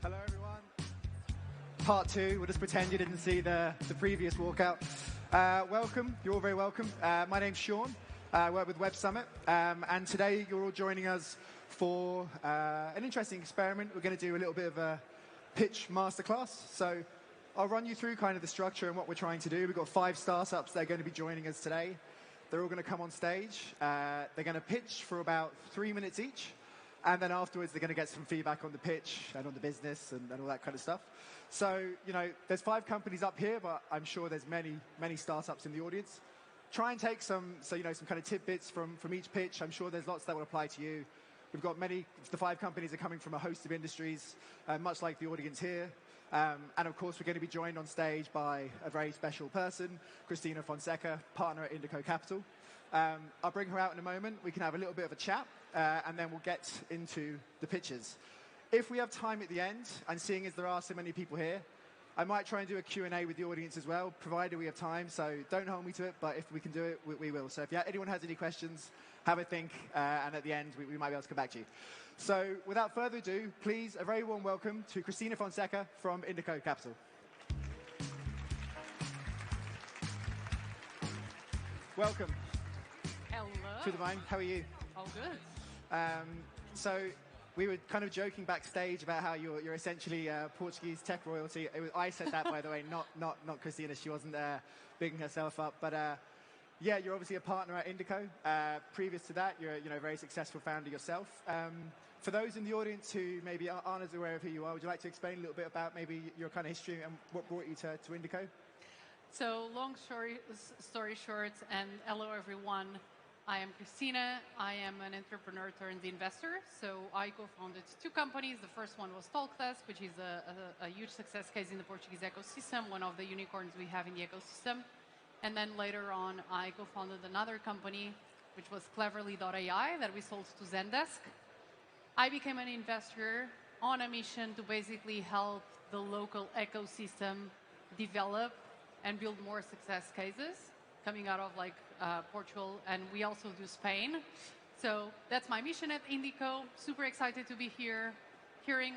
Hello, everyone. Part two. We'll just pretend you didn't see the previous walkout. Welcome. You're all very welcome. My name's Sean. I work with Web Summit. And today you're all joining us for an interesting experiment. We're going to do a little bit of a pitch masterclass. So I'll run you through kind of the structure and what we're trying to do. We've got 5 startups that are going to be joining us today. They're all going to come on stage. They're going to pitch for about 3 minutes each. And then afterwards, they're going to get some feedback on the pitch and on the business and all that kind of stuff. So, there's 5 companies up here, but I'm sure there's many, many startups in the audience. Try and take some kind of tidbits from each pitch. I'm sure there's lots that will apply to you. We've got the 5 companies are coming from a host of industries, much like the audience here. And of course, we're going to be joined on stage by a very special person, Cristina Fonseca, partner at Indico Capital. I'll bring her out in a moment. We can have a little bit of a chat, and then we'll get into the pitches. If we have time at the end, and seeing as there are so many people here, I might try and do a Q&A with the audience as well, provided we have time. So don't hold me to it, but if we can do it, we will. So if anyone has any questions, have a think, and at the end, we might be able to come back to you. So without further ado, please, a very warm welcome to Cristina Fonseca from Indico Capital. Welcome. Hello. To the mind. How are you? All good. So we were kind of joking backstage about how you're essentially Portuguese tech royalty. I said that, by the way, not Cristina. She wasn't bigging herself up. But you're obviously a partner at Indico. Previous to that, you're a very successful founder yourself. For those in the audience who maybe aren't as aware of who you are, would you like to explain a little bit about maybe your kind of history and what brought you to Indico? So long story short, and hello everyone. I am Cristina. I am an entrepreneur turned investor. So I co-founded 2 companies. The first one was Talkless, which is a huge success case in the Portuguese ecosystem, one of the unicorns we have in the ecosystem. And then later on, I co-founded another company, which was Cleverly.ai, that we sold to Zendesk. I became an investor on a mission to basically help the local ecosystem develop and build more success cases coming out of Portugal, and we also do Spain. So that's my mission at Indico. Super excited to be here, hearing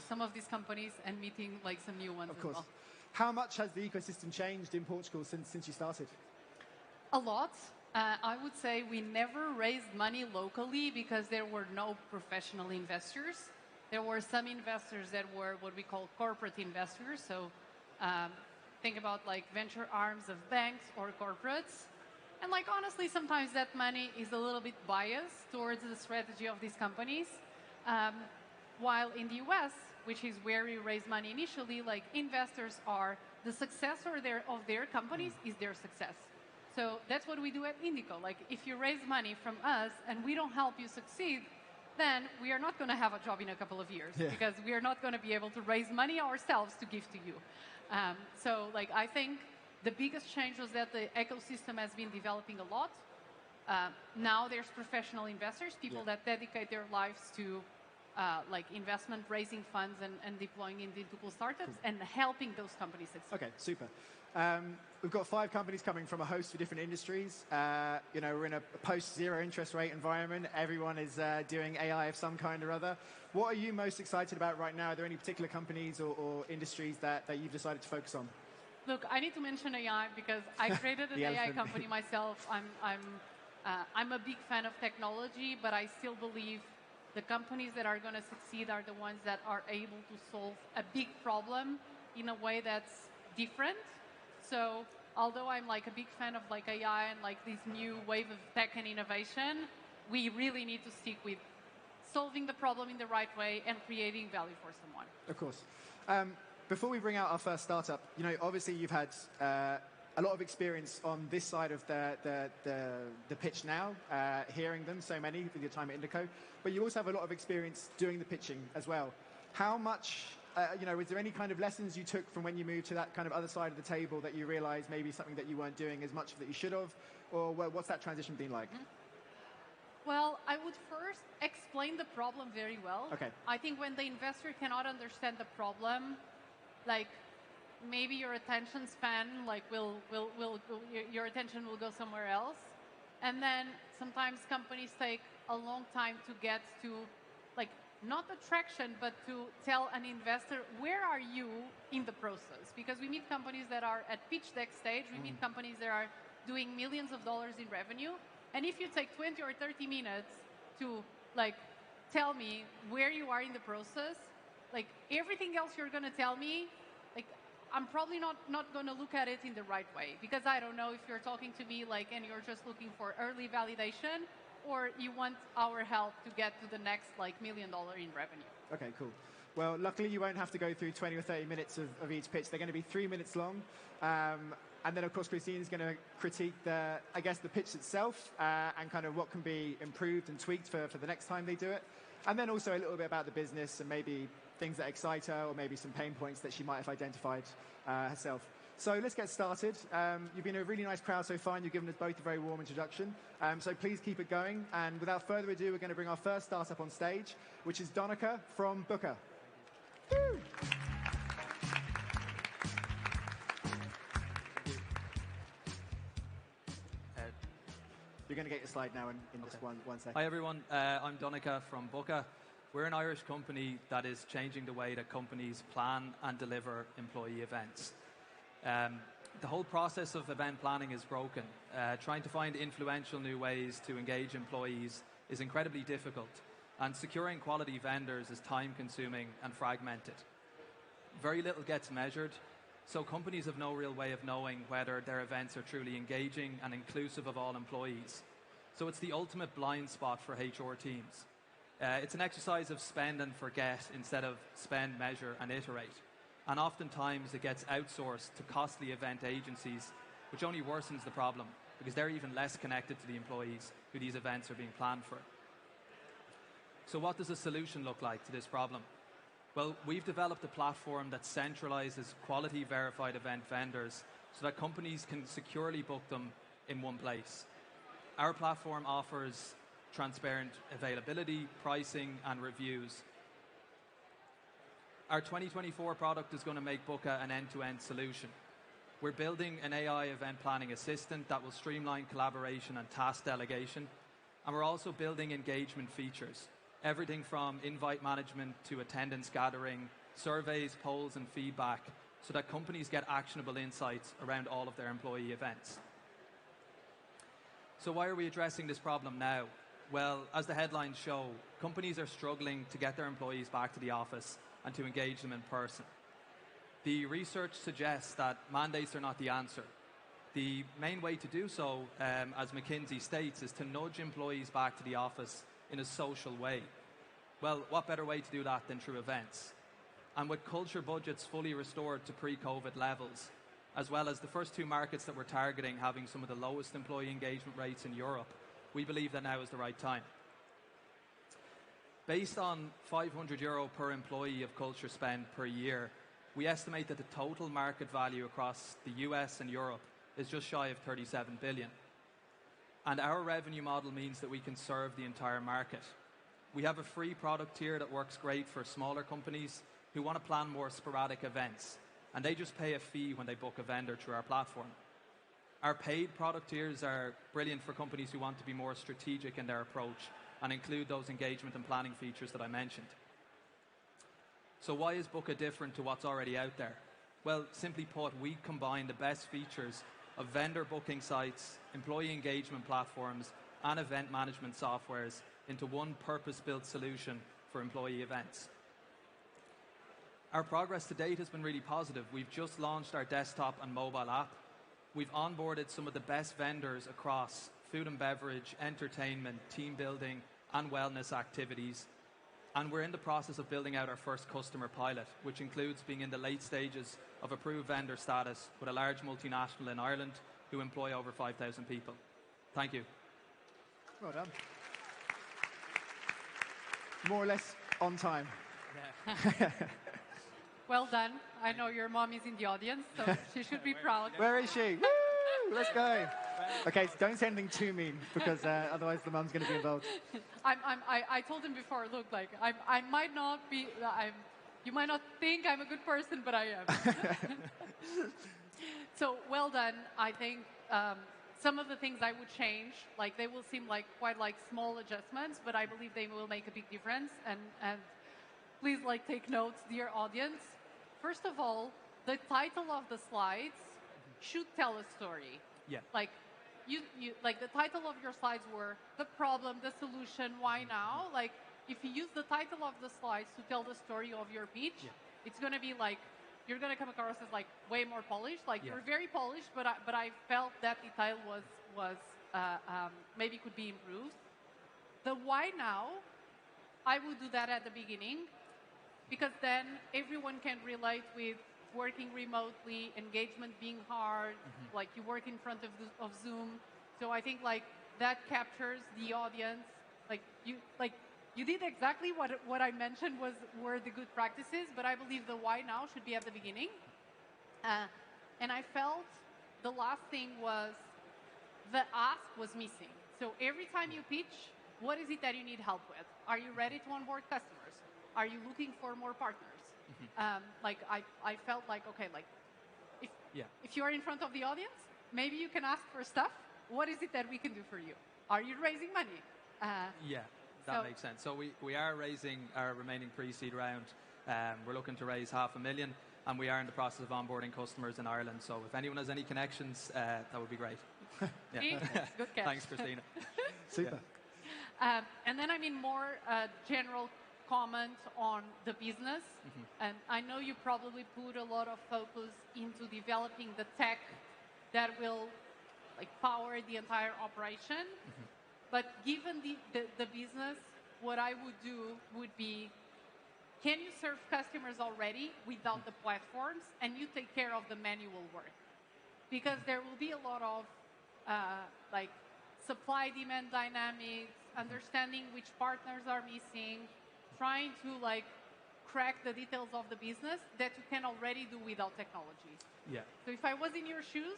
some of these companies and meeting some new ones as well. How much has the ecosystem changed in Portugal since you started? A lot. I would say we never raised money locally because there were no professional investors. There were some investors that were what we call corporate investors. So think about venture arms of banks or corporates. And honestly, sometimes that money is a little bit biased towards the strategy of these companies. While in the US, which is where we raise money initially, investors are the success of their companies is their success. So that's what we do at Indico. If you raise money from us and we don't help you succeed, then we are not going to have a job in a couple of years because we are not going to be able to raise money ourselves to give to you. I think the biggest change was that the ecosystem has been developing a lot. Now there's professional investors, people that dedicate their lives to investment, raising funds and deploying into cool startups and helping those companies succeed. Okay, super. We've got 5 companies coming from a host of different industries. We're in a post-zero interest rate environment. Everyone is doing AI of some kind or other. What are you most excited about right now? Are there any particular companies or industries that you've decided to focus on? Look, I need to mention AI because I created an AI company myself. I'm a big fan of technology, but I still believe the companies that are going to succeed are the ones that are able to solve a big problem in a way that's different. So although I'm a big fan of AI and this new wave of tech and innovation, we really need to stick with solving the problem in the right way and creating value for someone. Of course. Before we bring out our first startup, obviously you've had a lot of experience on this side of the pitch now, hearing them, so many, with your time at Indico. But you also have a lot of experience doing the pitching as well. How much, was there any kind of lessons you took from when you moved to that kind of other side of the table that you realized maybe something that you weren't doing as much that you should have? Or what's that transition been like? Well, I would first explain the problem very well. Okay. I think when the investor cannot understand the problem, maybe your attention span, your attention will go somewhere else. And then sometimes companies take a long time to get to not attraction, but to tell an investor, where are you in the process? Because we meet companies that are at pitch deck stage, we meet companies that are doing millions of dollars in revenue, and if you take 20 or 30 minutes to like tell me where you are in the process, like everything else you're going to tell me, like I'm probably not going to look at it in the right way, because I don't know if you're talking to me like and you're just looking for early validation, or you want our help to get to the next like $1 million in revenue. Okay, cool. Well, luckily you won't have to go through 20 or 30 minutes of each pitch. They're going to be 3 minutes long. And then, of course, Christina's going to critique the pitch itself and kind of what can be improved and tweaked for the next time they do it. And then also a little bit about the business and maybe things that excite her, or maybe some pain points that she might have identified herself. So let's get started. You've been a really nice crowd so far, and you've given us both a very warm introduction. So please keep it going. And without further ado, we're going to bring our first startup on stage, which is Donica from Booker. Woo! You're going to get your slide now in just one second. Hi, everyone. I'm Donica from Booker. We're an Irish company that is changing the way that companies plan and deliver employee events. The whole process of event planning is broken. Trying to find influential new ways to engage employees is incredibly difficult, and securing quality vendors is time-consuming and fragmented. Very little gets measured, so companies have no real way of knowing whether their events are truly engaging and inclusive of all employees. So it's the ultimate blind spot for HR teams. It's an exercise of spend and forget instead of spend, measure, and iterate. And oftentimes it gets outsourced to costly event agencies, which only worsens the problem because they're even less connected to the employees who these events are being planned for. So what does a solution look like to this problem? Well, we've developed a platform that centralizes quality verified event vendors so that companies can securely book them in one place. Our platform offers transparent availability, pricing, and reviews. Our 2024 product is going to make Booker an end-to-end solution. We're building an AI event planning assistant that will streamline collaboration and task delegation. And we're also building engagement features, everything from invite management to attendance gathering, surveys, polls, and feedback, so that companies get actionable insights around all of their employee events. So why are we addressing this problem now? Well, as the headlines show, companies are struggling to get their employees back to the office and to engage them in person. The research suggests that mandates are not the answer. The main way to do so, as McKinsey states, is to nudge employees back to the office in a social way. Well, what better way to do that than through events? And with culture budgets fully restored to pre-COVID levels, as well as the first two markets that we're targeting having some of the lowest employee engagement rates in Europe, we believe that now is the right time. Based on €500 per employee of culture spend per year, we estimate that the total market value across the US and Europe is just shy of 37 billion. And our revenue model means that we can serve the entire market. We have a free product here that works great for smaller companies who want to plan more sporadic events, and they just pay a fee when they book a vendor through our platform. Our paid product tiers are brilliant for companies who want to be more strategic in their approach and include those engagement and planning features that I mentioned. So why is Booker different to what's already out there? Well, simply put, we combine the best features of vendor booking sites, employee engagement platforms, and event management softwares into one purpose-built solution for employee events. Our progress to date has been really positive. We've just launched our desktop and mobile app. We've onboarded some of the best vendors across food and beverage, entertainment, team building, and wellness activities. And we're in the process of building out our first customer pilot, which includes being in the late stages of approved vendor status with a large multinational in Ireland who employ over 5,000 people. Thank you. Well done. More or less on time. Yeah. Well done. I know your mom is in the audience, so she should be proud. Where is she? Woo! Let's go. Okay, so don't say anything too mean, because otherwise the mum's going to be involved. I told him before, look, like, I might not be, you might not think I'm a good person, but I am. So, well done. I think some of the things I would change, like they will seem like quite like small adjustments, but I believe they will make a big difference. And please like take notes, dear audience. First of all, the title of the slides should tell a story. Yeah. Like you like the title of your slides were the problem, the solution, why now? Like if you use the title of the slides to tell the story of your pitch, it's going to be like you're going to come across as like way more polished. Like you're very polished, but I felt that the title was maybe could be improved. The why now, I would do that at the beginning, because then everyone can relate with working remotely, engagement being hard, like you work in front of Zoom. So I think like that captures the audience. Like you did exactly what I mentioned were the good practices, but I believe the why now should be at the beginning. And I felt the last thing was the ask was missing. So every time you pitch, what is it that you need help with? Are you ready to onboard customers? Are you looking for more partners? Like I felt like, okay, like if you are in front of the audience, maybe you can ask for stuff. What is it that we can do for you? Are you raising money? That makes sense. So we are raising our remaining pre-seed round. We're looking to raise $500,000, and we are in the process of onboarding customers in Ireland. So if anyone has any connections, that would be great. See? Good catch. Thanks, Cristina. Super. And then, I mean, more general comment on the business. And I know you probably put a lot of focus into developing the tech that will like power the entire operation. But given the business, what I would do would be, can you serve customers already without the platforms, and you take care of the manual work? Because there will be a lot of like supply-demand dynamics, understanding which partners are missing, trying to like crack the details of the business that you can already do without technology. So if I was in your shoes,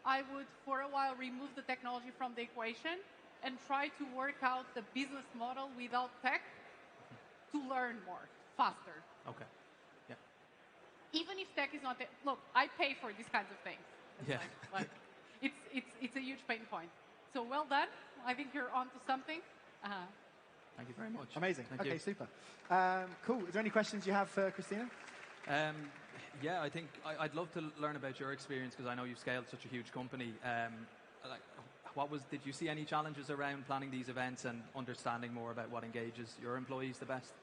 I would for a while remove the technology from the equation and try to work out the business model without tech to learn more, faster. Okay. Yeah. Even if tech is not there. Look, I pay for these kinds of things. Yeah. Like, it's a huge pain point. So well done. I think you're onto something. Thank you very much. Amazing. Thank okay, you. super. Cool. Is there any questions you have for Cristina? Yeah, I think I'd love to learn about your experience, because I know you've scaled such a huge company. Did you see any challenges around planning these events and understanding more about what engages your employees the best?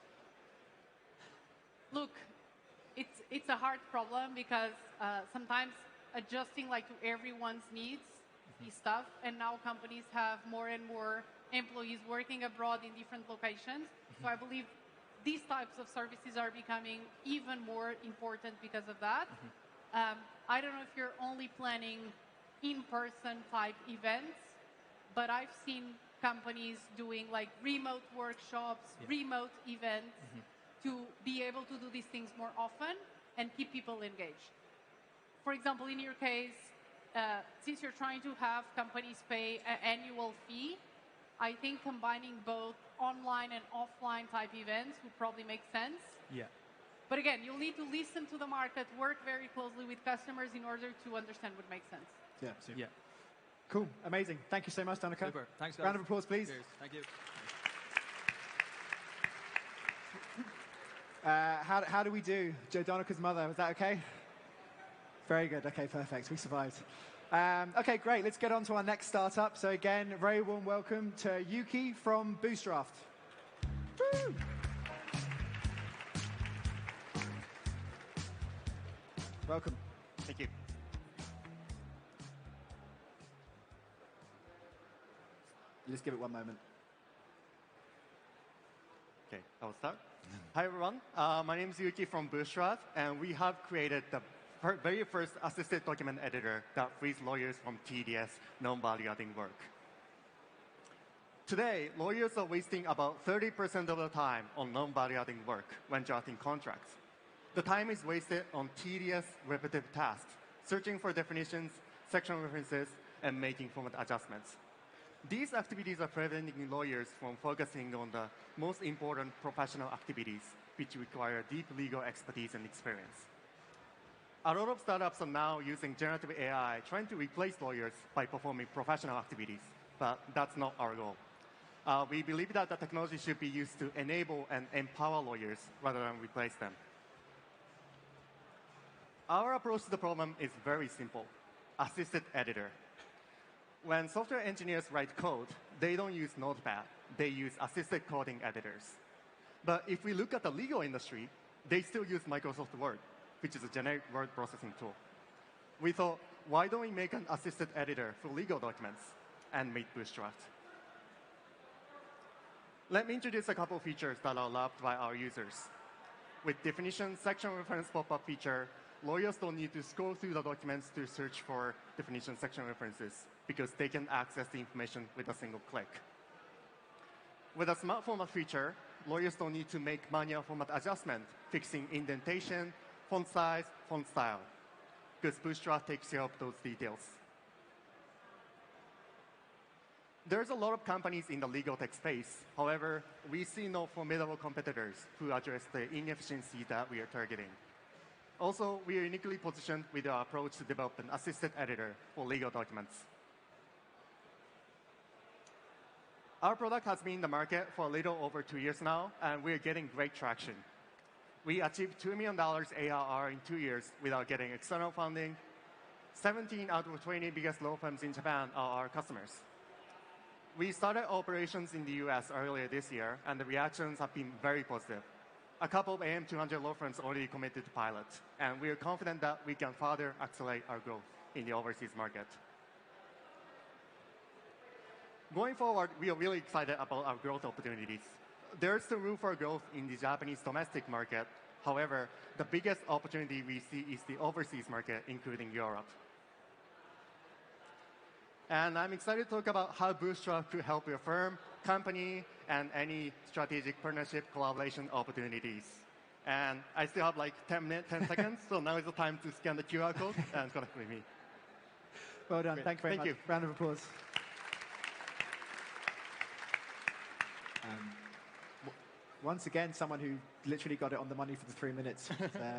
Look, it's a hard problem, because sometimes adjusting like to everyone's needs is tough, and now companies have more and more employees working abroad in different locations. So I believe these types of services are becoming even more important because of that. I don't know if you're only planning in-person type events, but I've seen companies doing like remote workshops, remote events to be able to do these things more often and keep people engaged. For example, in your case, since you're trying to have companies pay an annual fee, I think combining both online and offline type events would probably make sense. But again, you'll need to listen to the market, work very closely with customers in order to understand what makes sense. Super. Cool. Amazing. Thank you so much, Danica. Super. Thanks, guys. Round of applause, please. Cheers. Thank you. How do we do? Joe Donica's mother, was that okay? Very good. Okay, perfect. We survived. Okay, great. Let's get on to our next startup. So again, a very warm welcome to Yuki from Bootstraft. Woo! Welcome. Thank you. Let's give it one moment. Okay, I will start. Hi, everyone. My name is Yuki from Bootstrap, and we have created the very first assisted document editor that frees lawyers from tedious, non-value-adding work. Today, lawyers are wasting about 30% of the time on non-value-adding work when drafting contracts. The time is wasted on tedious, repetitive tasks, searching for definitions, section references, and making format adjustments. These activities are preventing lawyers from focusing on the most important professional activities, which require deep legal expertise and experience. A lot of startups are now using generative AI, trying to replace lawyers by performing professional activities, but that's not our goal. We believe that the technology should be used to enable and empower lawyers rather than replace them. Our approach to the problem is very simple: assisted editor. When software engineers write code, they don't use Notepad. They use assisted coding editors. But if we look at the legal industry, they still use Microsoft Word, which is a generic word processing tool. We thought, why don't we make an assisted editor for legal documents and make Bootstrap? Let me introduce a couple of features that are loved by our users. With definition section reference pop-up feature, lawyers don't need to scroll through the documents to search for definition section references because they can access the information with a single click. With a smart format feature, lawyers don't need to make manual format adjustment, fixing indentation, font size, font style, because Bootstrap takes care of those details. There's a lot of companies in the legal tech space. However, we see no formidable competitors who address the inefficiency that we are targeting. Also, we are uniquely positioned with our approach to develop an assisted editor for legal documents. Our product has been in the market for a little over 2 years now, and we are getting great traction. We achieved $2 million ARR in 2 years without getting external funding. 17 out of 20 biggest law firms in Japan are our customers. We started operations in the US earlier this year, and the reactions have been very positive. A couple of AM200 law firms already committed to pilot, and we are confident that we can further accelerate our growth in the overseas market. Going forward, we are really excited about our growth opportunities. There is still room for growth in the Japanese domestic market. However, the biggest opportunity we see is the overseas market, including Europe. And I'm excited to talk about how Bootstrap could help your firm, company, and any strategic partnership collaboration opportunities. And I still have like 10 seconds, so now is the time to scan the QR code and connect with me. Well done. Great. Thank you very much. You. Round of applause. Once again, someone who literally got it on the money for the 3 minutes.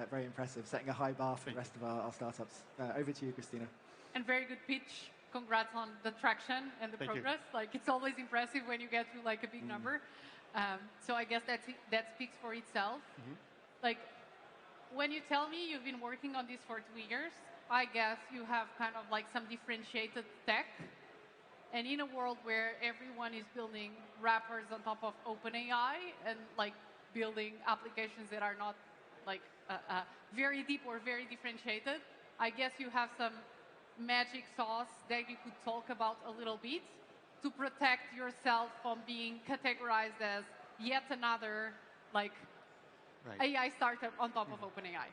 Very impressive, setting a high bar for the rest of our startups. Over to you, Cristina. And very good pitch. Congrats on the traction and the progress. Like, it's always impressive when you get to like a big number. So I guess that speaks for itself. Like, when you tell me you've been working on this for 2 years, I guess you have kind of like some differentiated tech. And in a world where everyone is building wrappers on top of OpenAI and like building applications that are not like very deep or very differentiated, I guess you have some magic sauce that you could talk about a little bit to protect yourself from being categorized as yet another like AI startup on top of OpenAI.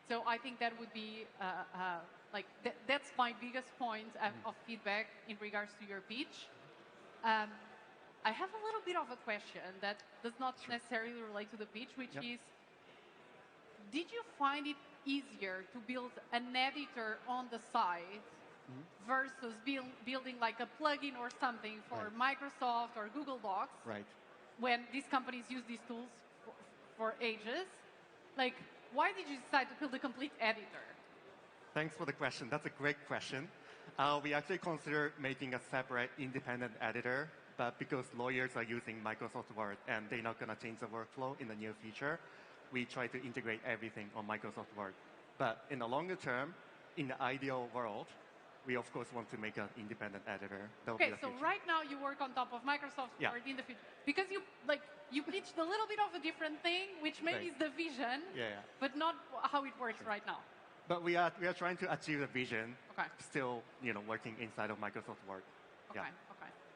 So I think that would be that's my biggest point of feedback in regards to your pitch. I have a little bit of a question that does not necessarily relate to the pitch, which is, did you find it easier to build an editor on the side versus building like a plugin or something for Microsoft or Google Docs when these companies use these tools for ages? Like, why did you decide to build a complete editor? Thanks for the question. That's a great question. We actually considered making a separate independent editor, but because lawyers are using Microsoft Word and they're not going to change the workflow in the near future, we try to integrate everything on Microsoft Word. But in the longer term, in the ideal world, we of course want to make an independent editor. Okay, so right now you work on top of Microsoft Word in the future. Because you pitched a little bit of a different thing, which maybe is the vision, but not how it works right now. But we are trying to achieve the vision, still working inside of Microsoft Word. Okay.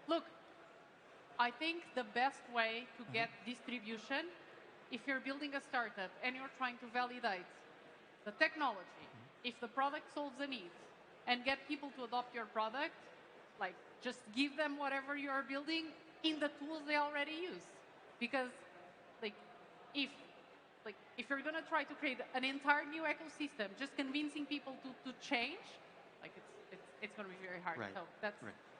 Look, I think the best way to get distribution, if you're building a startup and you're trying to validate the technology, if the product solves a need, and get people to adopt your product, like just give them whatever you're building in the tools they already use. Because if you're going to try to create an entire new ecosystem, just convincing people to change, like it's going to be very hard. So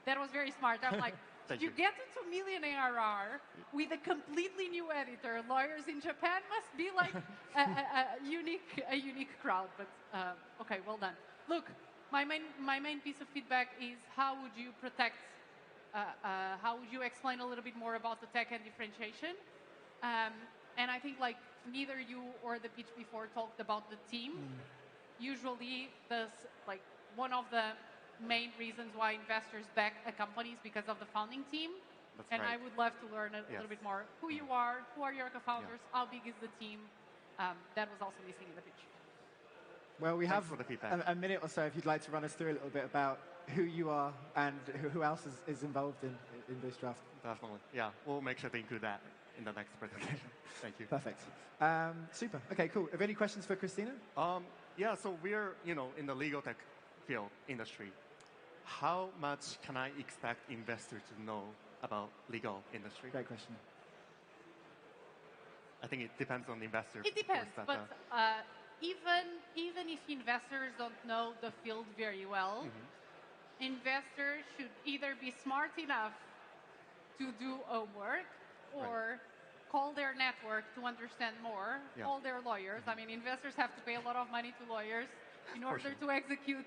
that was very smart. I'm like, Thank you you. get to 2 million ARR with a completely new editor. Lawyers in Japan must be like a unique crowd. But okay, well done. Look, my main piece of feedback is how would you protect, how would you explain a little bit more about the tech and differentiation? And I think like neither you or the pitch before talked about the team. Usually, like one of the main reasons why investors back a company is because of the founding team. That's and right. I would love to learn a little bit more who you are, who are your co-founders, how big is the team. That was also missing in the pitch. Well, we Thanks have for the feedback. a minute or so if you'd like to run us through a little bit about who you are and who else is involved in this draft. Definitely. Yeah, we'll make sure to include that in the next presentation. Thank you. Perfect. Super. Okay, cool. Have you any questions for Cristina? Yeah, so we're in the legal tech field industry. How much can I expect investors to know about legal industry? Great question. I think it depends on the investor. It depends, of course, but even if investors don't know the field very well, investors should either be smart enough to do homework or call their network to understand more, call their lawyers. I mean, investors have to pay a lot of money to lawyers in order to execute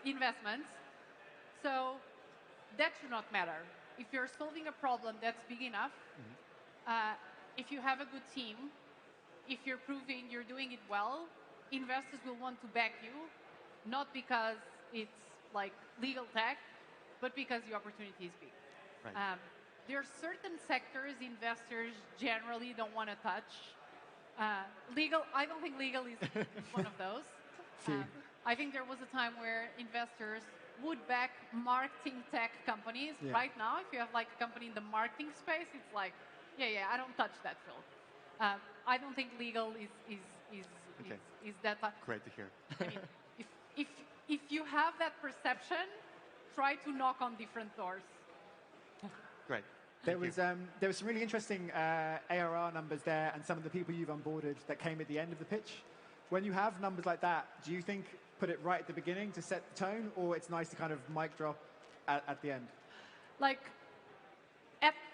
investments. So that should not matter. If you're solving a problem that's big enough, if you have a good team, if you're proving you're doing it well, investors will want to back you, not because it's like legal tech, but because the opportunity is big. Right. There are certain sectors investors generally don't want to touch. Legal, I don't think legal is one of those. I think there was a time where investors would back marketing tech companies. Yeah. Right now, if you have like a company in the marketing space, it's like, yeah, I don't touch that field. I don't think legal is that. Great to hear. I mean, if you have that perception, try to knock on different doors. Great. There was some really interesting ARR numbers there and some of the people you've onboarded that came at the end of the pitch. When you have numbers like that, do you think put it right at the beginning to set the tone, or it's nice to kind of mic drop at the end? Like,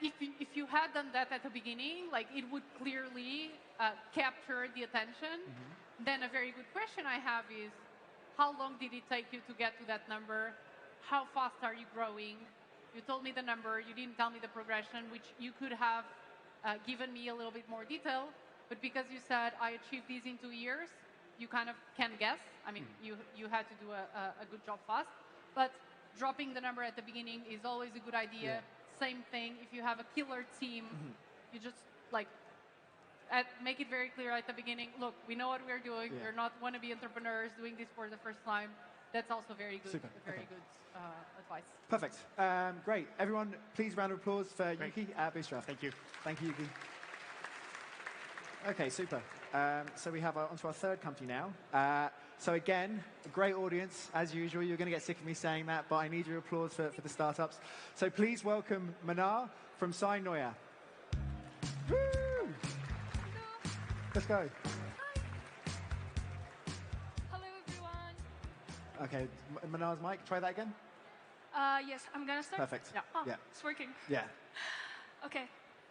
if you had done that at the beginning, like it would clearly capture the attention. Then a very good question I have is, how long did it take you to get to that number? How fast are you growing? You told me the number, you didn't tell me the progression, which you could have given me a little bit more detail, but because you said I achieved these in 2 years, you kind of can guess. I mean, you had to do a good job fast, but dropping the number at the beginning is always a good idea. Same thing, if you have a killer team, you just like make it very clear at the beginning, look, we know what we're doing, we're not wannabe entrepreneurs doing this for the first time. That's also very good, very good advice. Perfect. Great. Everyone, please round of applause for Yuki at Bootstrap. Thank you. Thank you, Yuki. Okay, super. So we have onto our third company now. So again, a great audience, as usual. You're going to get sick of me saying that, but I need your applause for the startups. So please welcome Manar from Sinoia. Woo! Let's go. Hello, everyone. Okay, Manar's mic, try that again. Yes, I'm gonna start. Perfect. Yeah. Oh, Yeah. It's working. Yeah. Okay.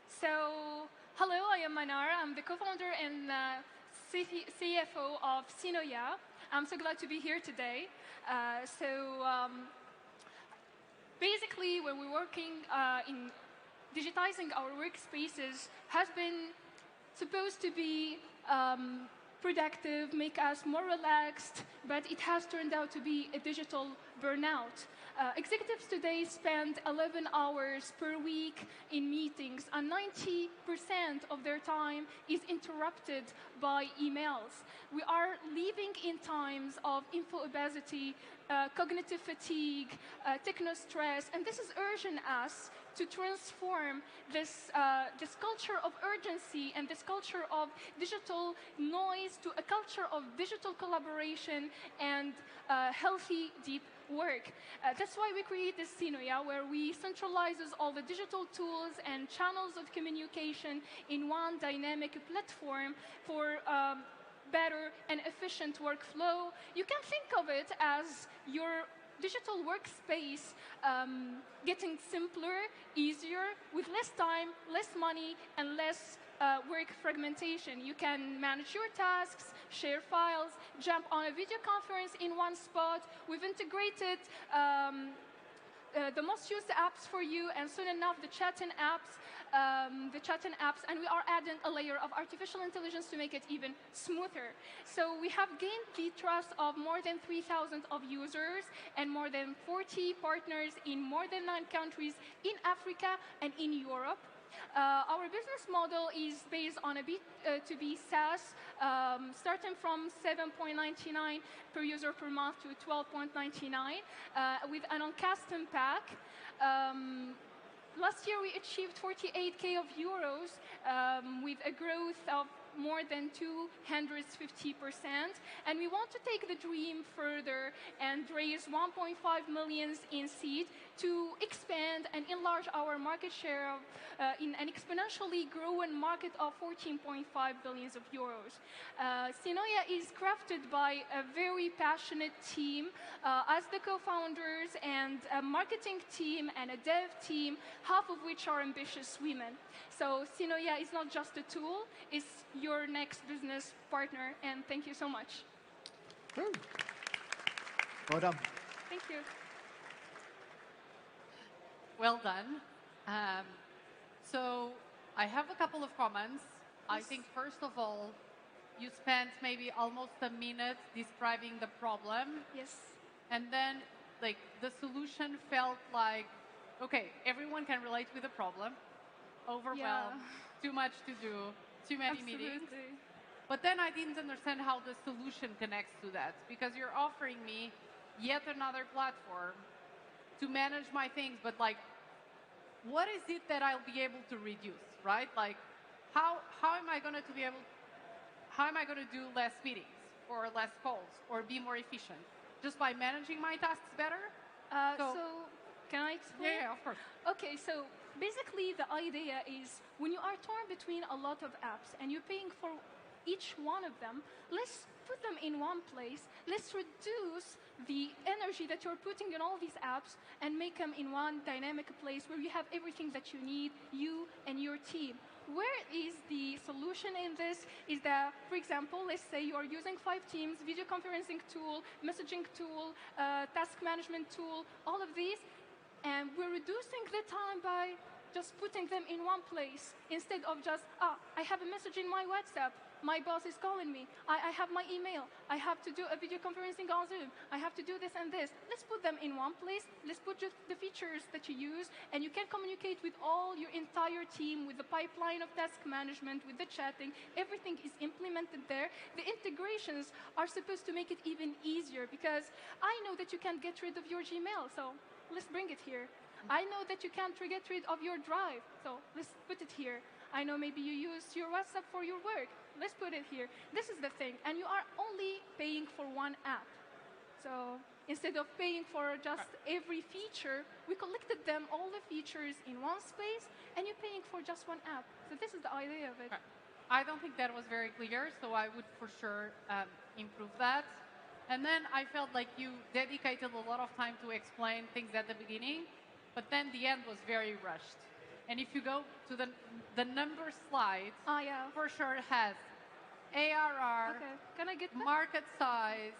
So, hello, I am Manar. I'm the co-founder and CFO of Sinoia. I'm so glad to be here today. Basically, when we're working in digitizing our workspaces, has been supposed to be productive, make us more relaxed, but it has turned out to be a digital burnout. Executives today spend 11 hours per week in meetings, and 90% of their time is interrupted by emails. We are living in times of info obesity, cognitive fatigue, techno-stress, and this is urging us to transform this culture of urgency and this culture of digital noise to a culture of digital collaboration and healthy, deep work. That's why we create this Sinoia, where we centralizes all the digital tools and channels of communication in one dynamic platform for better and efficient workflow. You can think of it as your digital workspace getting simpler, easier, with less time, less money, and less work fragmentation. You can manage your tasks, share files, jump on a video conference in one spot. We've integrated the most used apps for you, and soon enough the chatting apps, and we are adding a layer of artificial intelligence to make it even smoother. So we have gained the trust of more than 3,000 of users and more than 40 partners in more than 9 countries in Africa and in Europe. Our business model is based on a B2B SaaS, starting from $7.99 per user per month to $12.99 with an on-custom pack. Last year we achieved 48K of euros with a growth of more than 250%, and we want to take the dream further and raise 1.5 million in seed to expand and enlarge our market share in an exponentially growing market of 14.5 billion of euros. Sinoia is crafted by a very passionate team, as the co-founders, and a marketing team and a dev team, half of which are ambitious women. So Sinoia is not just a tool, it's your next business partner, and thank you so much. Well done. Thank you. Well done. So I have a couple of comments. I think, first of all, you spent maybe almost a minute describing the problem. Yes. And then, like, the solution felt like, okay, everyone can relate with the problem. Overwhelmed, too much to do, too many meetings. But then I didn't understand how the solution connects to that, because you're offering me yet another platform to manage my things, but like, what is it that I'll be able to reduce, right? Like, how am I going to be able, how am I going to do less meetings or less calls or be more efficient? Just by managing my tasks better? So can I explain? Yeah, of course. Okay, so basically the idea is when you are torn between a lot of apps and you're paying for each one of them, let's put them in one place. Let's reduce the energy that you're putting in all these apps and make them in one dynamic place where you have everything that you need, you and your team. Where is the solution in this is that, for example, let's say you are using 5 Teams, video conferencing tool, messaging tool, task management tool, all of these, and we're reducing the time by just putting them in one place instead of just, I have a message in my WhatsApp, my boss is calling me, I have my email, I have to do a video conferencing on Zoom, I have to do this and this. Let's put them in one place, let's put just the features that you use, and you can communicate with all your entire team, with the pipeline of task management, with the chatting, everything is implemented there. The integrations are supposed to make it even easier, because I know that you can't get rid of your Gmail, so let's bring it here. I know that you can't get rid of your Drive, so let's put it here. I know maybe you use your WhatsApp for your work. Let's put it here. This is the thing, and you are only paying for one app. So instead of paying for just every feature, we collected them, all the features, in one space, and you're paying for just one app. So this is the idea of it. I don't think that was very clear, so I would for sure improve that. And then I felt like you dedicated a lot of time to explain things at the beginning, but then the end was very rushed. And if you go to the number slide, for sure it has ARR, Can I get that? market size,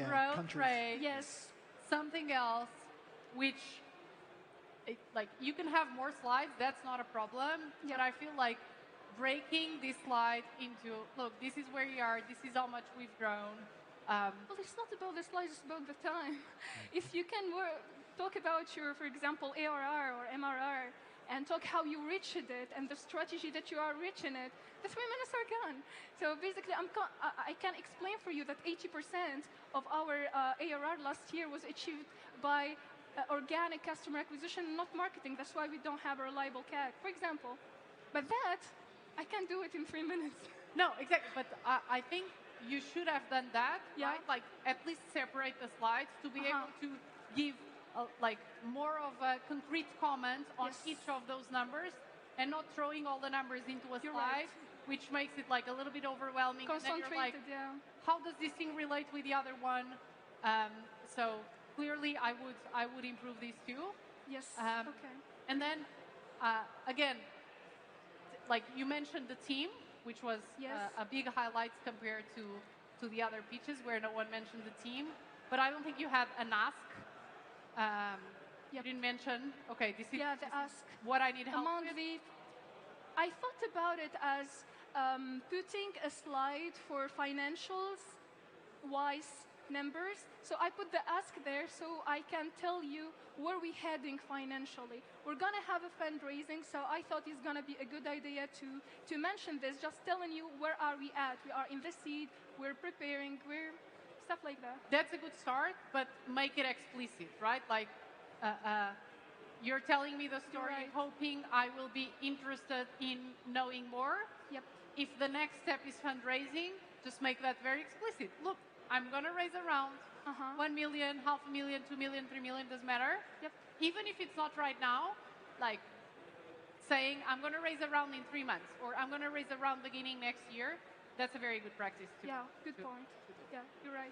growth rate, something else, which, like, you can have more slides, that's not a problem, but I feel like breaking this slide into, look, this is where you are, this is how much we've grown. Well, it's not about the slides, it's about the time. If you can talk about your, for example, ARR or MRR, and talk how you reached it and the strategy that you are reaching it, the 3 minutes are gone. So basically, I can explain for you that 80% of our ARR last year was achieved by organic customer acquisition, not marketing. That's why we don't have a reliable CAC, for example. But that, I can't do it in 3 minutes. No, exactly. But I think you should have done that, right? Like, at least separate the slides to be able to give like more of a concrete comment on each of those numbers, and not throwing all the numbers into a slide, which makes it like a little bit overwhelming. And then you're like, how does this thing relate with the other one? So clearly, I would improve these two. Yes. Okay. And then, again, like you mentioned the team, which was Yes. a big highlight compared to the other pitches where no one mentioned the team. But I don't think you had an ask. You didn't mention, okay, this is, Yeah, the ask. what I need help Among with. I thought about it as putting a slide for financials wise numbers. So I put the ask there so I can tell you where we're heading financially. We're going to have a fundraising, so I thought it's going to be a good idea to mention this, just telling you where are we at. We are in the seed, we're preparing, we're stuff like that. That's a good start, but make it explicit, right? Like, you're telling me the story, Right. hoping I will be interested in knowing more. Yep. If the next step is fundraising, just make that very explicit. Look, I'm going to raise around 1 million, half a million, 2 million, 3 million, doesn't matter. Yep. Even if it's not right now, like saying, I'm going to raise around in 3 months, or I'm going to raise around beginning next year, that's a very good practice too. Yeah, good point. Yeah, you're right.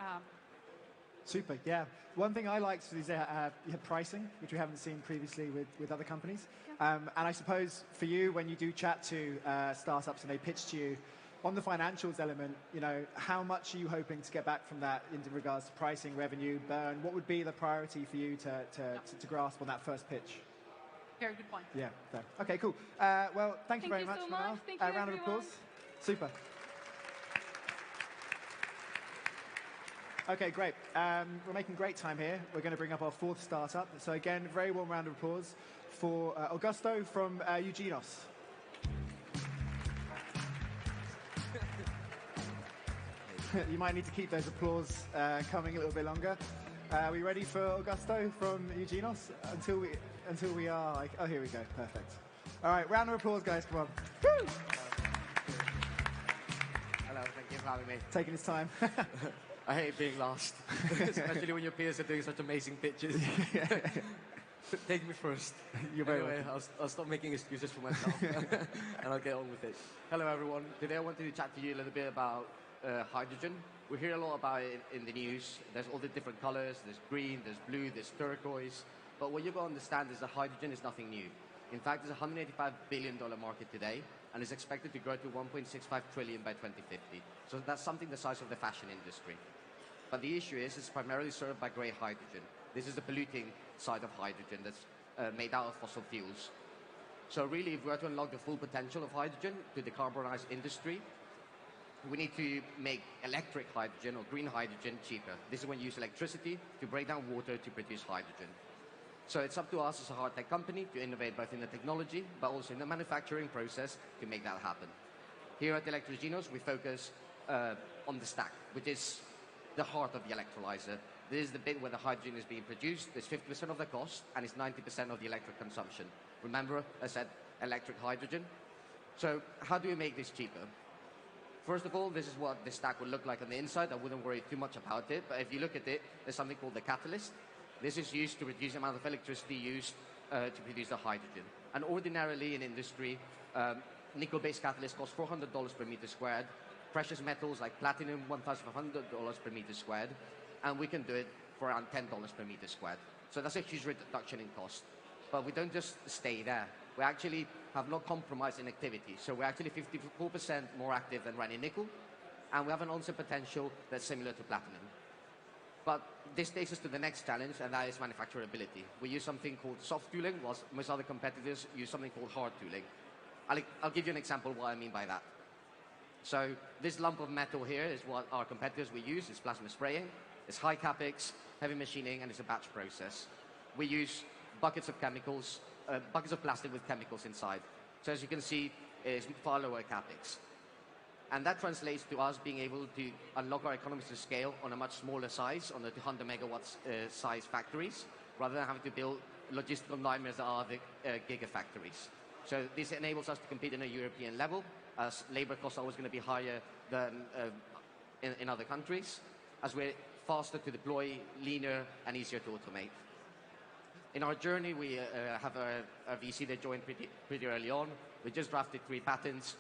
Super, yeah. One thing I liked is you had pricing, which we haven't seen previously with other companies. Yeah. And I suppose for you, when you do chat to startups and they pitch to you, on the financials element, how much are you hoping to get back from that in regards to pricing, revenue, burn? What would be the priority for you to grasp on that first pitch? Very good point. Yeah, fair. Okay, cool. Well, thank you very much, so Manal. much. Thank you, round of everyone. applause. Super. Okay, great. We're making great time here. We're going to bring up our fourth startup. So again, very warm round of applause for Augusto from Eugenos. You might need to keep those applause coming a little bit longer. Are we ready for Augusto from Eugenos? Until we are like, oh, here we go. Perfect. All right, round of applause, guys. Come on. Woo! Hello, thank you for having me. Taking his time. I hate being last, especially when your peers are doing such amazing pitches. Take me first. You're very anyway, welcome. I'll stop making excuses for myself, and I'll get on with it. Hello, everyone. Today I wanted to chat to you a little bit about hydrogen. We hear a lot about it in the news. There's all the different colors. There's green, there's blue, there's turquoise. But what you've got to understand is that hydrogen is nothing new. In fact, it's a $185 billion market today, and is expected to grow to 1.65 trillion by 2050. So that's something the size of the fashion industry. But the issue is it's primarily served by grey hydrogen. This is the polluting side of hydrogen that's made out of fossil fuels. So really, if we are to unlock the full potential of hydrogen to decarbonize industry, we need to make electric hydrogen or green hydrogen cheaper. This is when you use electricity to break down water to produce hydrogen. So it's up to us as a hard tech company to innovate both in the technology, but also in the manufacturing process to make that happen. Here at Eugenos, we focus on the stack, which is the heart of the electrolyzer. This is the bit where the hydrogen is being produced. It's 50% of the cost, and it's 90% of the electric consumption. Remember, I said electric hydrogen. So how do we make this cheaper? First of all, this is what the stack would look like on the inside. I wouldn't worry too much about it, but if you look at it, there's something called the catalyst. This is used to reduce the amount of electricity used to produce the hydrogen. And ordinarily in industry, nickel-based catalyst costs $400 per meter squared. Precious metals like platinum, $1,500 per meter squared. And we can do it for around $10 per meter squared. So that's a huge reduction in cost. But we don't just stay there. We actually have not compromised in activity. So we're actually 54% more active than running nickel. And we have an onset potential that's similar to platinum. But this takes us to the next challenge, and that is manufacturability. We use something called soft tooling, whilst most other competitors use something called hard tooling. I'll give you an example of what I mean by that. So this lump of metal here is what our competitors will use. It's plasma spraying. It's high capex, heavy machining, and it's a batch process. We use buckets of chemicals, buckets of plastic with chemicals inside. So as you can see, it's far lower capex. And that translates to us being able to unlock our economies of scale on a much smaller size, on the 200 megawatts size factories, rather than having to build logistical nightmares that are the gigafactories. So this enables us to compete in a European level, as labor costs are always going to be higher than in other countries, as we're faster to deploy, leaner, and easier to automate. In our journey, we have a VC that joined pretty early on. We just drafted 3 patents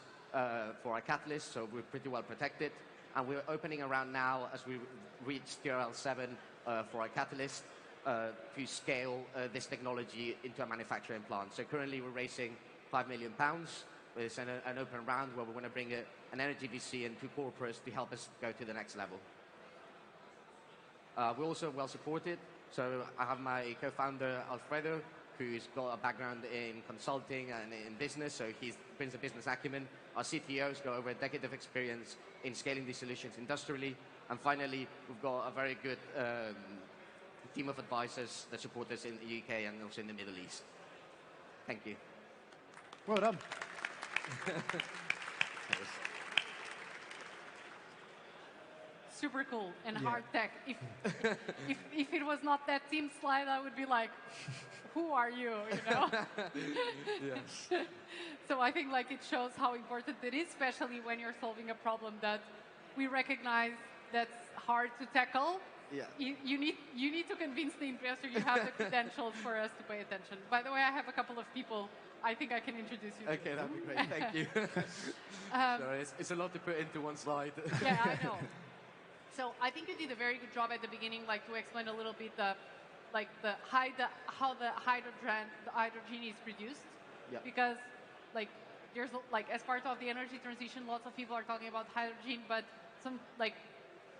for our catalyst, so we're pretty well protected. And we're opening around now, as we reach TRL 7, for our catalyst to scale this technology into a manufacturing plant. So currently we're raising £5 million. It's an open round where we're going to bring an energy VC and two corporates to help us go to the next level. We're also well supported. So I have my co-founder, Alfredo, who's got a background in consulting and in business, so he brings a business acumen. Our CTO's got over a decade of experience in scaling these solutions industrially. And finally, we've got a very good team of advisors that support us in the UK and also in the Middle East. Thank you. Well done. Super cool and hard tech. If it was not that team slide, I would be like, who are you? You know? Yes. So I think like it shows how important it is, especially when you're solving a problem that we recognize that's hard to tackle. Yeah. You need to convince the investor you have the credentials for us to pay attention. By the way, I have a couple of people I think I can introduce you to. Okay, that'd be great. Thank you. Sorry, it's a lot to put into one slide. Yeah, I know. So I think you did a very good job at the beginning, like to explain a little bit how the hydrogen is produced. Yeah. Because like there's like as part of the energy transition, lots of people are talking about hydrogen, but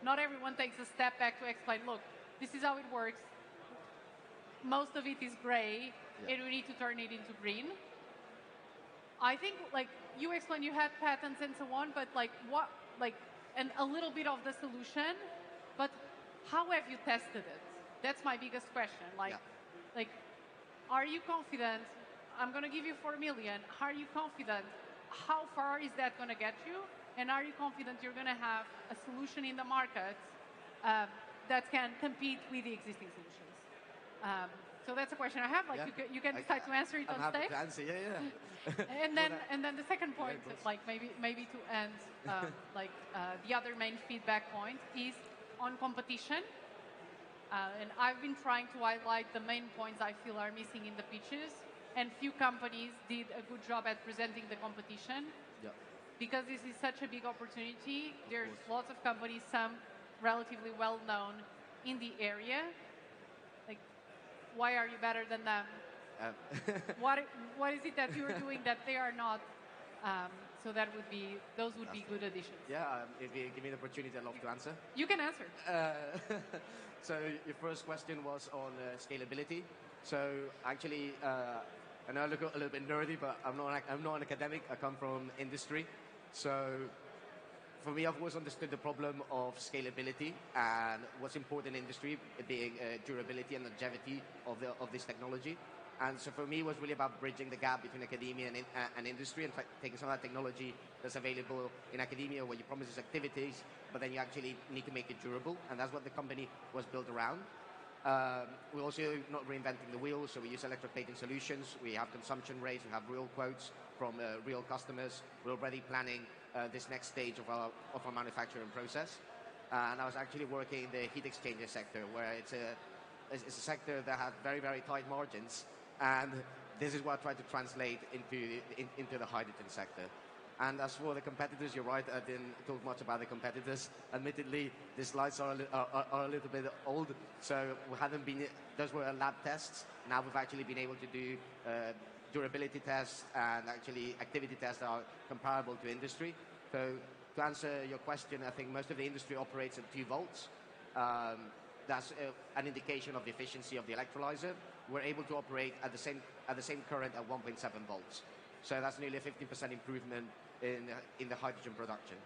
not everyone takes a step back to explain. Look, this is how it works. Most of it is gray, and we need to turn it into green. I think like you explained, you had patents and so on, but and a little bit of the solution, but how have you tested it? That's my biggest question. Are you confident? I'm going to give you 4 million. Are you confident? How far is that going to get you? And are you confident you're going to have a solution in the market that can compete with the existing solutions? So that's a question I have. You can decide to answer it on stage. I'm happy to answer. Yeah. and then the second point, maybe to end, the other main feedback point is on competition. And I've been trying to highlight the main points I feel are missing in the pitches, and few companies did a good job at presenting the competition. Yeah. Because this is such a big opportunity, there's lots of companies, some relatively well known in the area. Why are you better than them? What is it that you're doing that they are not? So those would be good additions. Yeah, if you give me the opportunity, I'd love to answer. You can answer. So your first question was on scalability. So actually, I know I look a little bit nerdy, but I'm not an academic. I come from industry. So for me, I've always understood the problem of scalability and what's important in industry being durability and longevity of this technology. And so for me, it was really about bridging the gap between academia and industry, and taking some of that technology that's available in academia where you promise these activities, but then you actually need to make it durable. And that's what the company was built around. We're also not reinventing the wheel, so we use electroplating solutions. We have consumption rates, we have real quotes from real customers. We're already planning this next stage of our manufacturing process. And I was actually working in the heat exchanger sector, where it's a sector that has very, very tight margins. And this is what I tried to translate into the hydrogen sector. And as for the competitors, you're right, I didn't talk much about the competitors. Admittedly, the slides are a little bit old, so we hadn't been, those were lab tests. Now we've actually been able to do durability tests and actually activity tests that are comparable to industry. So to answer your question, I think most of the industry operates at 2 volts. That's an indication of the efficiency of the electrolyzer. We're able to operate at the same current at 1.7 volts. So that's nearly a 50% improvement in the hydrogen production.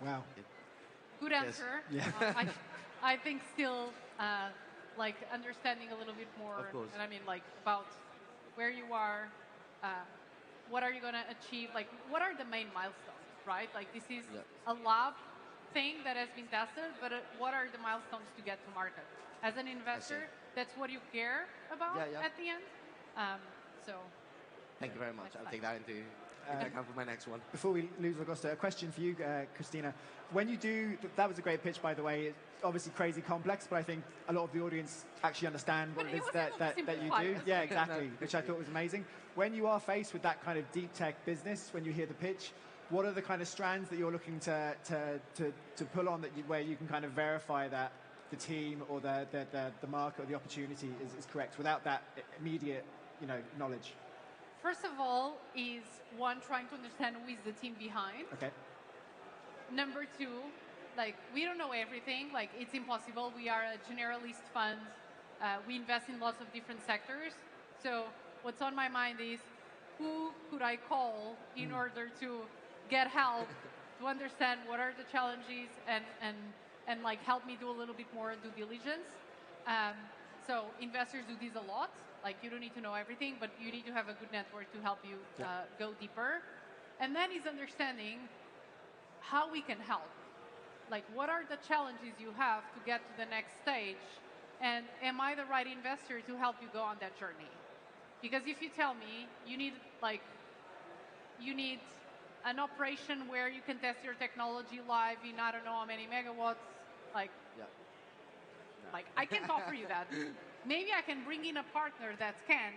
Wow. Good answer. Yes. I think still understanding a little bit more. Of course. And I mean about where you are, what are you going to achieve? What are the main milestones, right? This is a lab thing that has been tested, but what are the milestones to get to market? As an investor, that's what you care about at the end. Thank you very much. I'll take that into account for my next one. Before we lose Augusta, a question for you, Cristina. When you do, that was a great pitch, by the way. It's obviously crazy complex, but I think a lot of the audience actually understand what it is that you do. Yeah, exactly, which I thought was amazing. When you are faced with that kind of deep tech business, when you hear the pitch, what are the kind of strands that you're looking to pull on where you can kind of verify that the team or the market or the opportunity is correct without that immediate, knowledge? First of all, is one trying to understand who is the team behind. Okay. Number two, we don't know everything. It's impossible. We are a generalist fund. We invest in lots of different sectors. So what's on my mind is, who could I call in order to get help to understand what are the challenges and help me do a little bit more due diligence. So investors do this a lot. You don't need to know everything, but you need to have a good network to help you go deeper. And then is understanding how we can help. What are the challenges you have to get to the next stage? And am I the right investor to help you go on that journey? Because if you tell me you need an operation where you can test your technology live in I don't know how many megawatts, I can't offer you that. Maybe I can bring in a partner that can,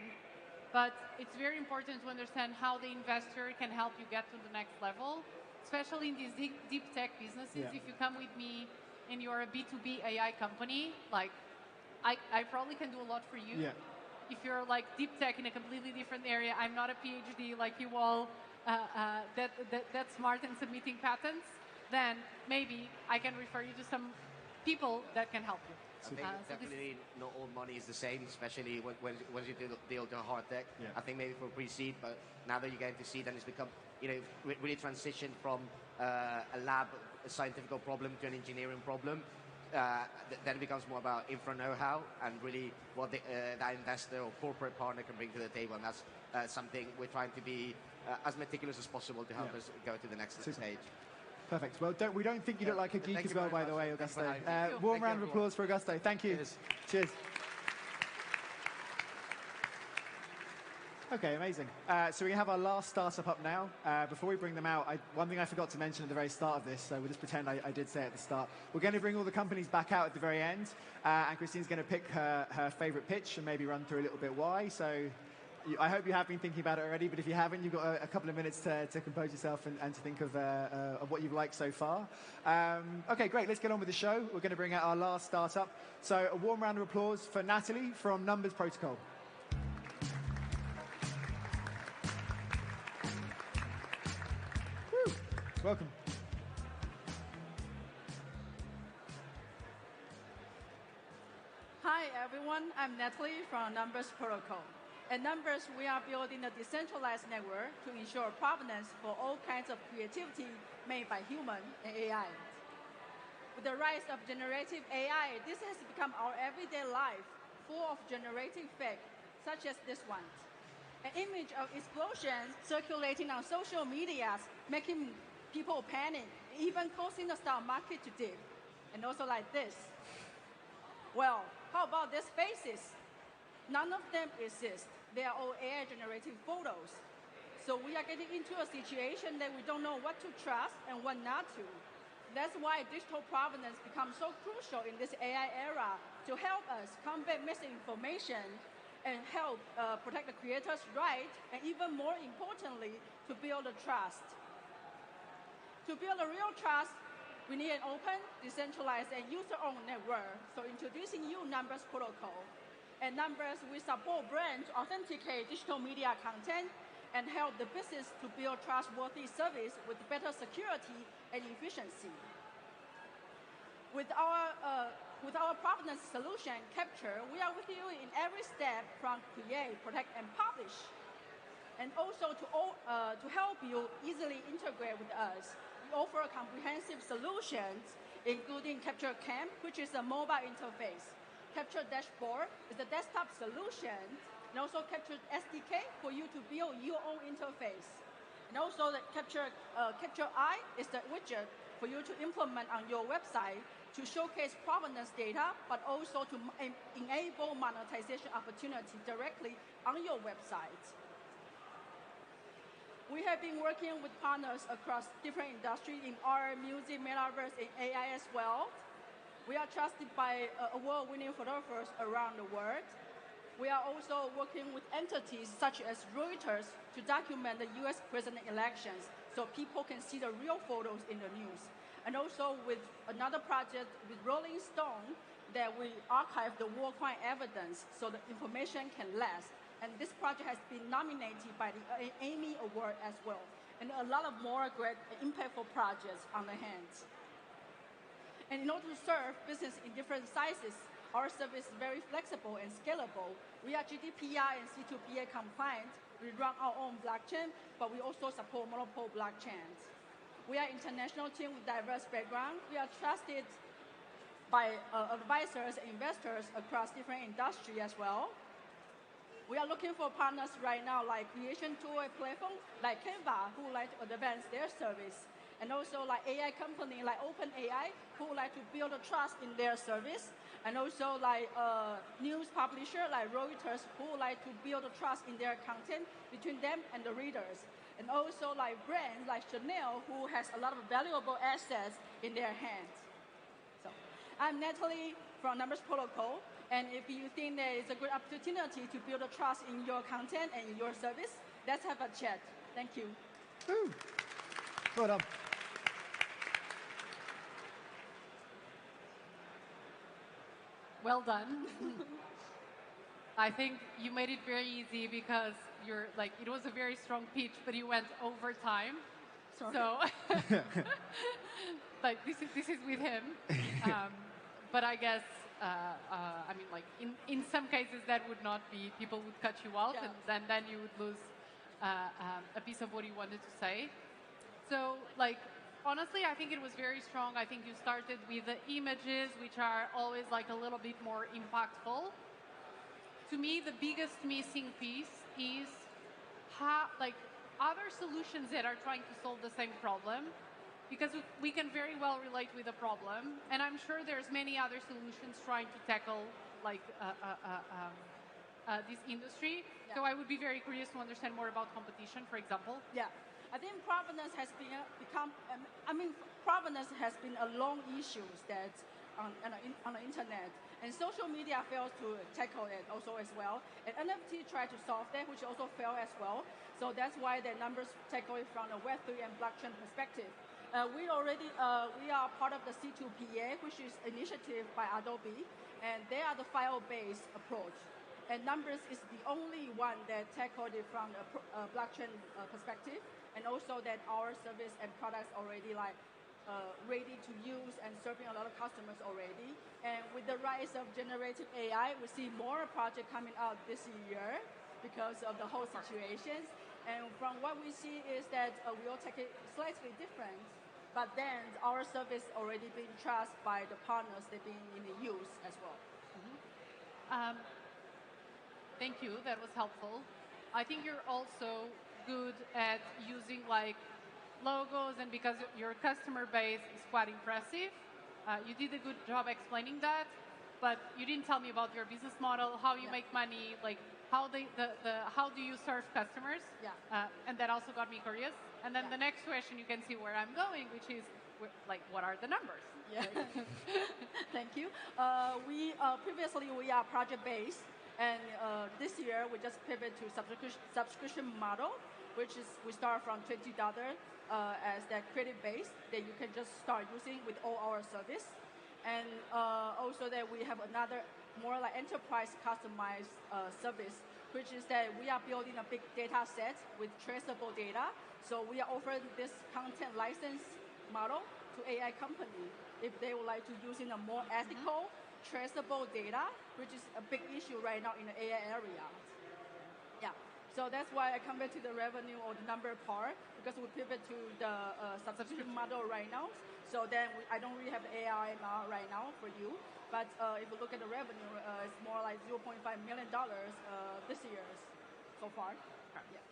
but it's very important to understand how the investor can help you get to the next level, especially in these deep tech businesses. Yeah. If you come with me and you're a B2B AI company, I probably can do a lot for you. Yeah. If you're deep tech in a completely different area, I'm not a PhD like you all, that's smart in submitting patents, then maybe I can refer you to some people that can help you. I think definitely not all money is the same, especially when you deal to hard tech. Yeah. I think maybe for pre-seed, but now that you're going to seed, then it's become, really transitioned from a lab, a scientific problem to an engineering problem. Then it becomes more about infra know-how and really what that investor or corporate partner can bring to the table. And that's something we're trying to be as meticulous as possible to help us go to the next stage. Perfect. Well, we don't think you look like a geek as well, by the way, Augusto. Warm Thank round you, of applause for Augusto. Thank you. Cheers. Okay, amazing. So we have our last startup up now. Before we bring them out, one thing I forgot to mention at the very start of this, so we'll just pretend I did say it at the start. We're going to bring all the companies back out at the very end, and Christine's going to pick her favorite pitch and maybe run through a little bit why. So I hope you have been thinking about it already, but if you haven't, you've got a couple of minutes to compose yourself and to think of what you've liked so far. Okay, great. Let's get on with the show. We're going to bring out our last startup. So a warm round of applause for Natalie from Numbers Protocol. Woo. Welcome. Hi, everyone. I'm Natalie from Numbers Protocol. At Numbers, we are building a decentralized network to ensure provenance for all kinds of creativity made by human and AI. With the rise of generative AI, this has become our everyday life, full of generative fake, such as this one. An image of explosion circulating on social media, making people panic, even causing the stock market to dip. And also like this. Well, how about these faces? None of them exist. They are all AI-generated photos. So we are getting into a situation that we don't know what to trust and what not to. That's why digital provenance becomes so crucial in this AI era to help us combat misinformation and help protect the creator's right, and even more importantly, to build a trust. To build a real trust, we need an open, decentralized, and user-owned network. So introducing you Numbers Protocol. At Numbers, we support brands to authenticate digital media content and help the business to build trustworthy service with better security and efficiency. With our provenance solution, Capture, we are with you in every step from create, protect, and publish. And also to help you easily integrate with us, we offer comprehensive solutions, including Capture Camp, which is a mobile interface. Capture Dashboard is the desktop solution, and also Capture SDK for you to build your own interface. And also the Capture Eye is the widget for you to implement on your website to showcase provenance data, but also to enable monetization opportunity directly on your website. We have been working with partners across different industries in art, music, metaverse, and AI as well. We are trusted by award-winning photographers around the world. We are also working with entities such as Reuters to document the US president elections so people can see the real photos in the news. And also with another project with Rolling Stone, that we archive the war crime evidence so the information can last. And this project has been nominated by the Amy Award as well. And a lot of more great impactful projects on the hands. And in order to serve business in different sizes, our service is very flexible and scalable. We are GDPR and C2PA compliant. We run our own blockchain, but we also support multiple blockchains. We are an international team with diverse background. We are trusted by advisors and investors across different industries as well. We are looking for partners right now like creation tool and platform like Canva who would like to advance their service. And also like AI company like OpenAI who would like to build a trust in their service. And also like news publisher like Reuters who would like to build a trust in their content between them and the readers. And also like brands like Chanel who has a lot of valuable assets in their hands. So I'm Natalie from Numbers Protocol. And if you think there is a good opportunity to build a trust in your content and in your service, let's have a chat. Thank you. Woo. Well done. Well done. I think you made it very easy because you're like it was a very strong pitch, but you went over time. Sorry. So, like this is with him. But I guess I mean, like in some cases that would not be. People would cut you off, Yeah. and then you would lose a piece of what you wanted to say. So, like. Honestly, I think it was very strong. I think you started with the images, which are always like a little bit more impactful. To me, the biggest missing piece is how, like, other solutions that are trying to solve the same problem, because we can very well relate with the problem, and I'm sure there's many other solutions trying to tackle like this industry. Yeah. So I would be very curious to understand more about competition, for example. Yeah. I think provenance has provenance has been a long issue that on the internet, and social media fails to tackle it also as well. And NFT tried to solve that, which also failed as well. So that's why the numbers tackle it from a Web3 and blockchain perspective. We are part of the C2PA, which is initiative by Adobe, and they are the file-based approach. And Numbers is the only one that tackled it from a blockchain perspective, and also that our service and products already like ready to use and serving a lot of customers already. And with the rise of generative AI, we see more projects coming out this year because of the whole situations. And from what we see is that we all take it slightly different, but then our service already being trusted by the partners that being in the use as well. Thank you. That was helpful. I think you're also good at using like logos, and because your customer base is quite impressive, you did a good job explaining that. But you didn't tell me about your business model, how you make money, like how how do you serve customers? Yeah. And that also got me curious. And then the next question, you can see where I'm going, which is like, what are the numbers? Yeah. Thank you. Previously we are project based. And this year, we just pivot to subscription model, which is we start from $20 as that credit base that you can just start using with all our service. And also that we have another more like enterprise customized service, which is that we are building a big data set with traceable data. So we are offering this content license model to AI company if they would like to use in a more ethical, traceable data, which is a big issue right now in the AI area. Yeah, so that's why I come back to the revenue or the number part, because we pivot to the subscription model right now. So then I don't really have ARR right now for you, but if you look at the revenue, it's more like $0.5 million this year so far. Yeah.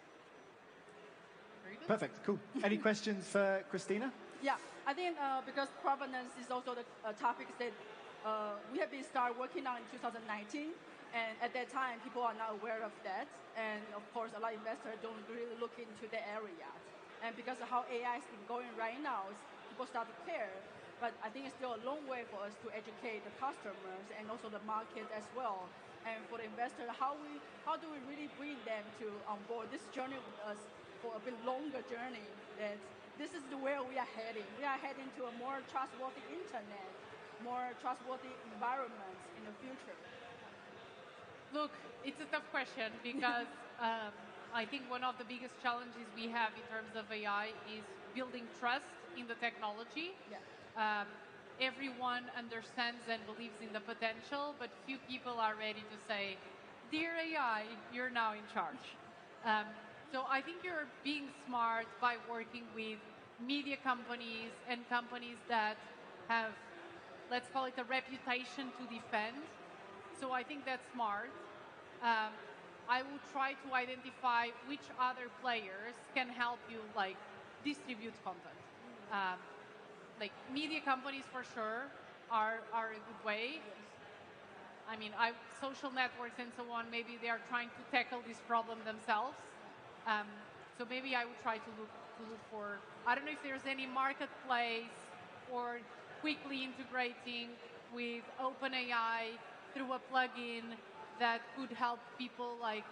Very good. Perfect, cool. Any questions for Cristina? Yeah, I think because provenance is also the topic that we have been started working on in 2019, and at that time people are not aware of that, and of course a lot of investors don't really look into the area. And because of how AI has been going right now, people start to care. But I think it's still a long way for us to educate the customers and also the market as well. And for the investor, how do we really bring them to on board this journey with us for a bit longer journey? That this is the way we are heading. We are heading to a more trustworthy internet. more trustworthy environments in the future? Look, it's a tough question because I think one of the biggest challenges we have in terms of AI is building trust in the technology. Yeah. Everyone understands and believes in the potential, but few people are ready to say, "Dear AI, you're now in charge." So I think you're being smart by working with media companies and companies that have, let's call it, a reputation to defend. So I think that's smart. I will try to identify which other players can help you like distribute content. Like media companies for sure are a good way. I mean, social networks and so on, maybe they are trying to tackle this problem themselves. So maybe I would try to look for, I don't know if there's any marketplace or quickly integrating with OpenAI through a plugin that could help people like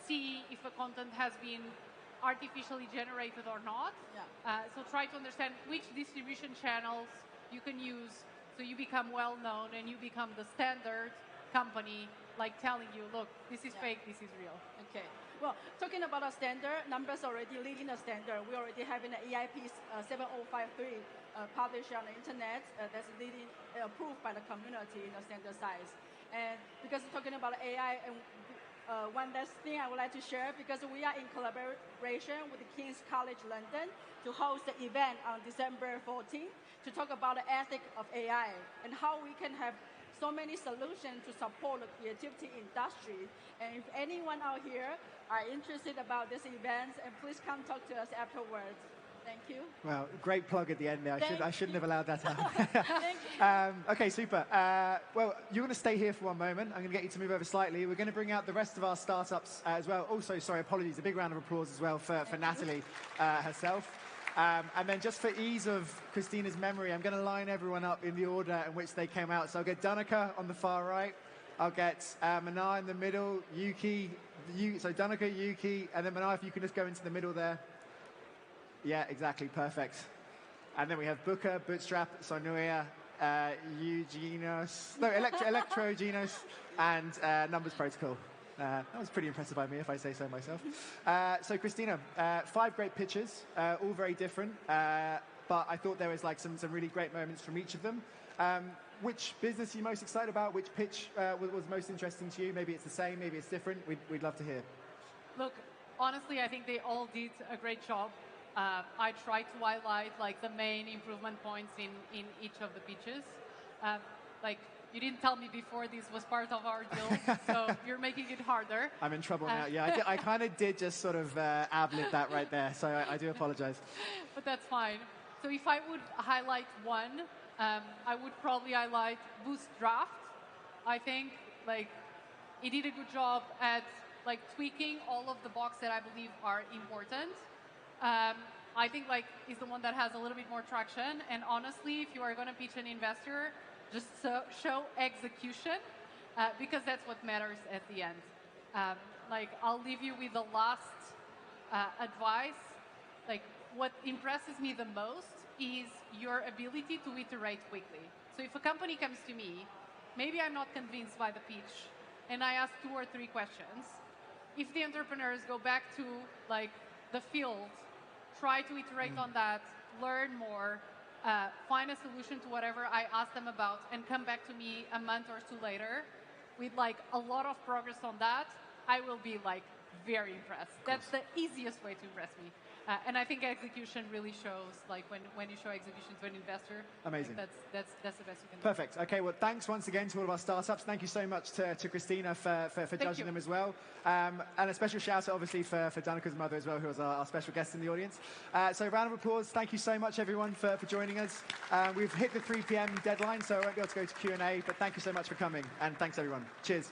see if a content has been artificially generated or not. Yeah. So try to understand which distribution channels you can use so you become well known and you become the standard company, like telling you, look, this is fake, this is real. Okay. Well, talking about a standard, Numbers already leading the standard. We already have an EIP 7053 published on the internet that's leading, approved by the community in the standard size. And because talking about AI, and one last thing I would like to share, because we are in collaboration with the King's College London to host the event on December 14th to talk about the ethics of AI and how we can have so many solutions to support the creativity industry. And if anyone out here are interested about this event, and please come talk to us afterwards. Thank you. Well, great plug at the end there. I shouldn't have allowed that out. Thank you. Okay, super. Well, you're going to stay here for one moment. I'm going to get you to move over slightly. We're going to bring out the rest of our startups as well. Also, sorry, apologies. A big round of applause as well for Natalie herself. And then just for ease of Christina's memory, I'm going to line everyone up in the order in which they came out. So I'll get Danica on the far right. I'll get Mana in the middle, Yuki. So Danica, Yuki, and then Mana, if you can just go into the middle there. Yeah, exactly, perfect. And then we have Booker, Bootstrap, Sonuia, Eugenos, no, Electrogenos, and Numbers Protocol. That was pretty impressive by me, if I say so myself. So Cristina, 5 great pitches, all very different, but I thought there was like some really great moments from each of them. Which business are you most excited about? Which pitch was most interesting to you? Maybe it's the same, maybe it's different. We'd love to hear. Look, honestly, I think they all did a great job. I tried to highlight like the main improvement points in each of the pitches. Like you didn't tell me before this was part of our deal, so you're making it harder. I'm in trouble now. Yeah, I kind of did just sort of ad-lib that right there, so I do apologize. But that's fine. So if I would highlight one, I would probably highlight Boost Draft. I think like it did a good job at like tweaking all of the blocks that I believe are important. I think like is the one that has a little bit more traction. And honestly, if you are going to pitch an investor, just show execution because that's what matters at the end. Like I'll leave you with the last advice. Like what impresses me the most is your ability to iterate quickly. So if a company comes to me, maybe I'm not convinced by the pitch, and I ask 2 or 3 questions. If the entrepreneurs go back to like the field, try to iterate on that, learn more, find a solution to whatever I asked them about, and come back to me a month or 2 later with like a lot of progress on that, I will be like very impressed. That's the easiest way to impress me. And I think execution really shows, like when you show execution to an investor. Amazing. Like that's the best you can do. Perfect. Okay, well, thanks once again to all of our startups. Thank you so much to Cristina for judging them as well. And a special shout out, obviously, for Danica's mother as well, who was our special guest in the audience. So round of applause. Thank you so much, everyone, for joining us. We've hit the 3 p.m. deadline, so I won't be able to go to Q&A, but thank you so much for coming. And thanks, everyone. Cheers.